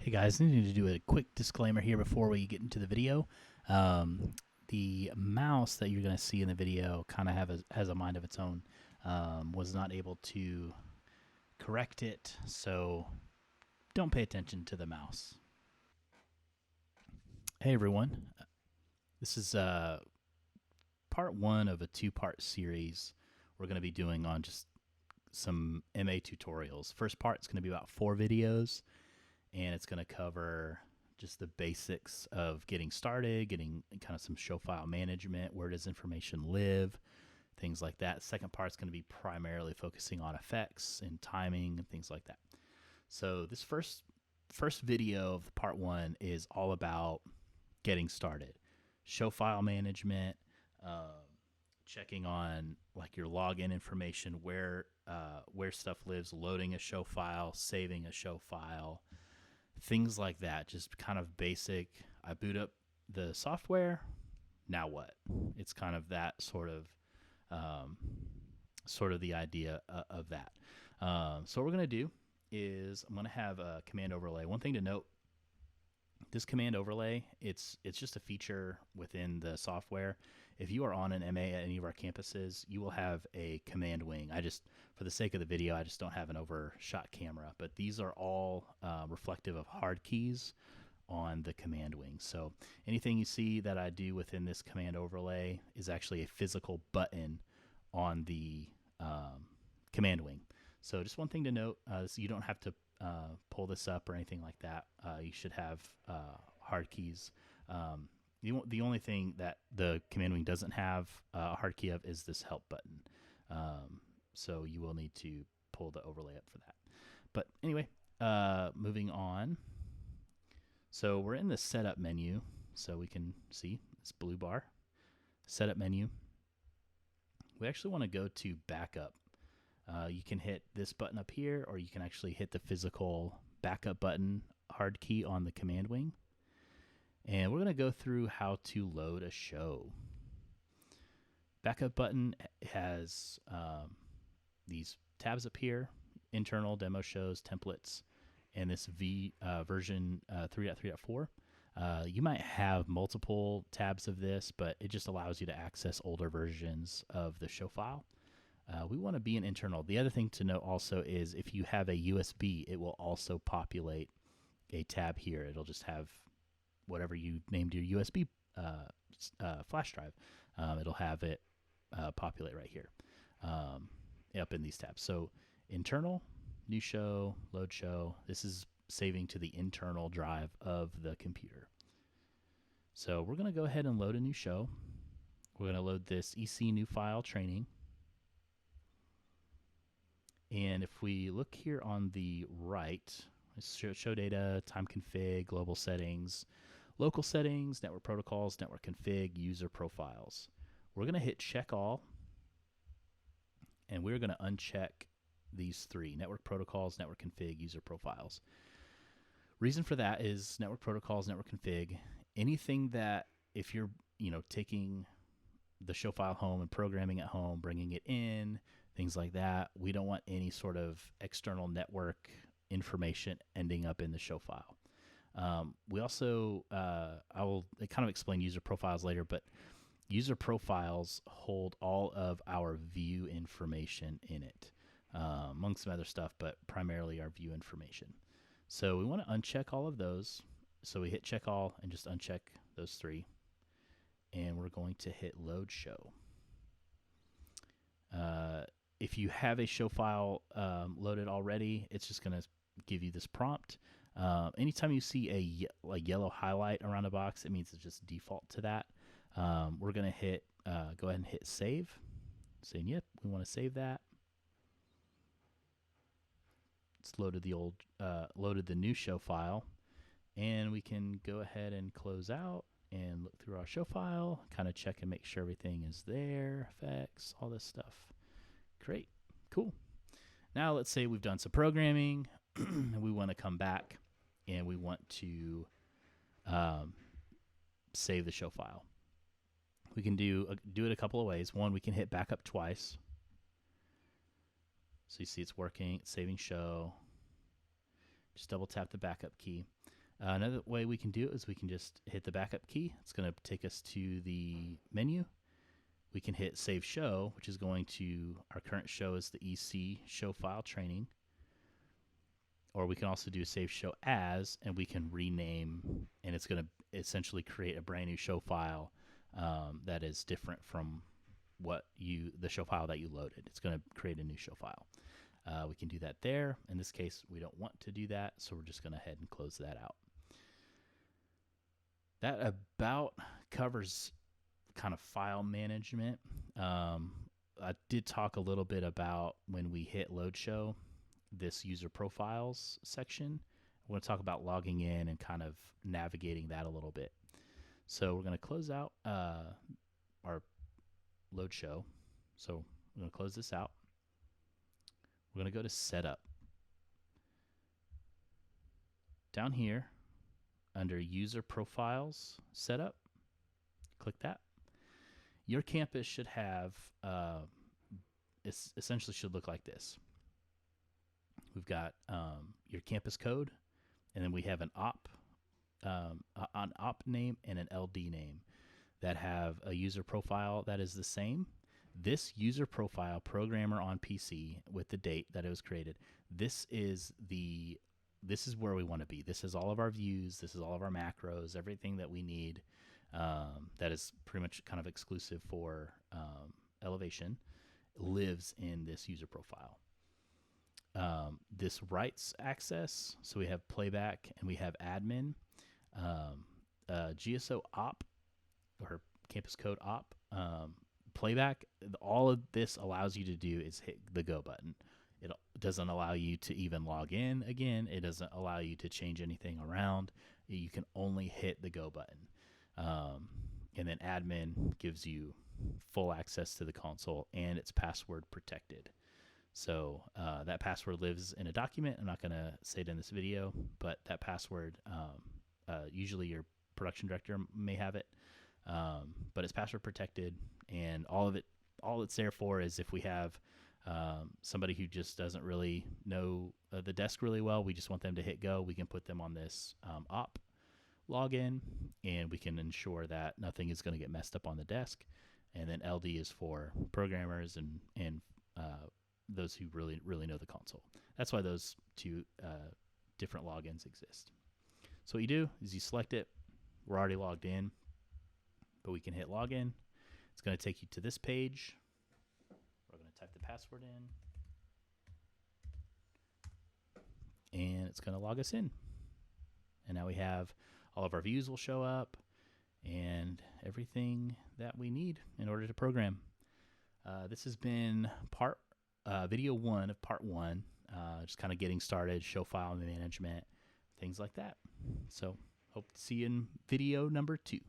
Hey guys, I need to do a quick disclaimer here before we get into the video. The mouse that you're going to see in the video kind of has a mind of its own. Was not able to correct it, so don't pay attention to the mouse. Hey everyone, this is part one of a two-part series we're going to be doing on just some MA tutorials. First part is going to be about 4 videos, and it's going to cover just the basics of getting started, getting kind of some show file management, where does information live, things like that. Second part is going to be primarily focusing on effects and timing and things like that. So this first video of part one is all about getting started, show file management, checking on like your login information, where stuff lives, loading a show file, saving a show file, things like that. Just kind of basic. I boot up the software. Now what? It's kind of that sort of the idea of that. So what we're going to do is I'm going to have a command overlay. One thing to note, this command overlay, it's just a feature within the software. If you are on an MA at any of our campuses, you will have a command wing. For the sake of the video, I just don't have an overshot camera, but these are all reflective of hard keys on the command wing. So anything you see that I do within this command overlay is actually a physical button on the command wing. So just one thing to note, so you don't have to pull this up or anything like that. You should have hard keys. The only thing that the command wing doesn't have a hard key of is this help button. So you will need to pull the overlay up for that. But anyway, moving on. So we're in the setup menu, so we can see this blue bar, setup menu. We actually want to go to backup. You can hit this button up here, or you can actually hit the physical backup button, hard key on the command wing. And we're going to go through how to load a show. Backup button has these tabs up here: internal, demo shows, templates, and this version 3.3.4. You might have multiple tabs of this, but it just allows you to access older versions of the show file. We want to be an internal. The other thing to note also is if you have a USB, it will also populate a tab here. It'll just have whatever you named your USB flash drive. It'll have it populate right here up in these tabs. So internal, new show, load show. This is saving to the internal drive of the computer. So we're going to go ahead and load a new show. We're going to load this EC new file training. And if we look here on the right, show data, time config, global settings, local settings, network protocols, network config, user profiles. We're going to hit check all, and we're going to uncheck these 3, network protocols, network config, user profiles. Reason for that is network protocols, network config, anything that if you're taking the show file home and programming at home, bringing it in, things like that, we don't want any sort of external network information ending up in the show file. We also, I will kind of explain user profiles later, but user profiles hold all of our view information in it, among some other stuff, but primarily our view information. So we want to uncheck all of those. So we hit check all and just uncheck those 3. And we're going to hit load show. If you have a show file loaded already, it's just going to give you this prompt. Anytime you see a yellow highlight around a box, it means it's just default to that. We're going to go ahead and hit save. Saying, yep, we want to save that. It's loaded loaded the new show file. And we can go ahead and close out and look through our show file, kind of check and make sure everything is there, effects, all this stuff. Great, cool. Now let's say we've done some programming and we want to come back and we want to save the show file. We can do it a couple of ways. One, we can hit backup twice. So you see it's working, it's saving show. Just double tap the backup key. Another way we can do it is we can just hit the backup key. It's going to take us to the menu. We can hit Save Show, which is going to, our current show is the EC show file training. Or we can also do Save Show As, and we can rename, and it's going to essentially create a brand new show file that is different from the show file that you loaded. It's going to create a new show file. We can do that there. In this case, we don't want to do that, so we're just going to head and close that out. That about covers kind of file management. I did talk a little bit about when we hit load show, this user profiles section. I want to talk about logging in and kind of navigating that a little bit. So we're going to close out our load show. So we're going to close this out. We're going to go to setup. Down here under user profiles setup, click that. Your campus should have, it essentially should look like this. We've got your campus code, and then we have an op name and an LD name that have a user profile that is the same. This user profile, programmer on PC, with the date that it was created, this is where we want to be. This is all of our views. This is all of our macros, everything that we need. That is pretty much kind of exclusive for Elevation, lives in this user profile. This rights access, so we have playback and we have admin. GSO op, or campus code op, playback, all of this allows you to do is hit the go button. It doesn't allow you to even log in again. It doesn't allow you to change anything around. You can only hit the go button. And then admin gives you full access to the console, and it's password protected. So that password lives in a document. I'm not going to say it in this video, but that password, usually your production director may have it, but it's password protected, and all it's there for is if we have somebody who just doesn't really know the desk really well, we just want them to hit go, we can put them on this op login, and we can ensure that nothing is going to get messed up on the desk. And then LD is for programmers and those who really know the console. That's why those two different logins exist. So what you do is you select it. We're already logged in, but we can hit login. It's going to take you to this page. We're going to type the password in, and it's going to log us in. And now we have all of our views will show up and everything that we need in order to program. This has been video 1 of part 1, just kind of getting started, show file management, things like that. So hope to see you in video number 2.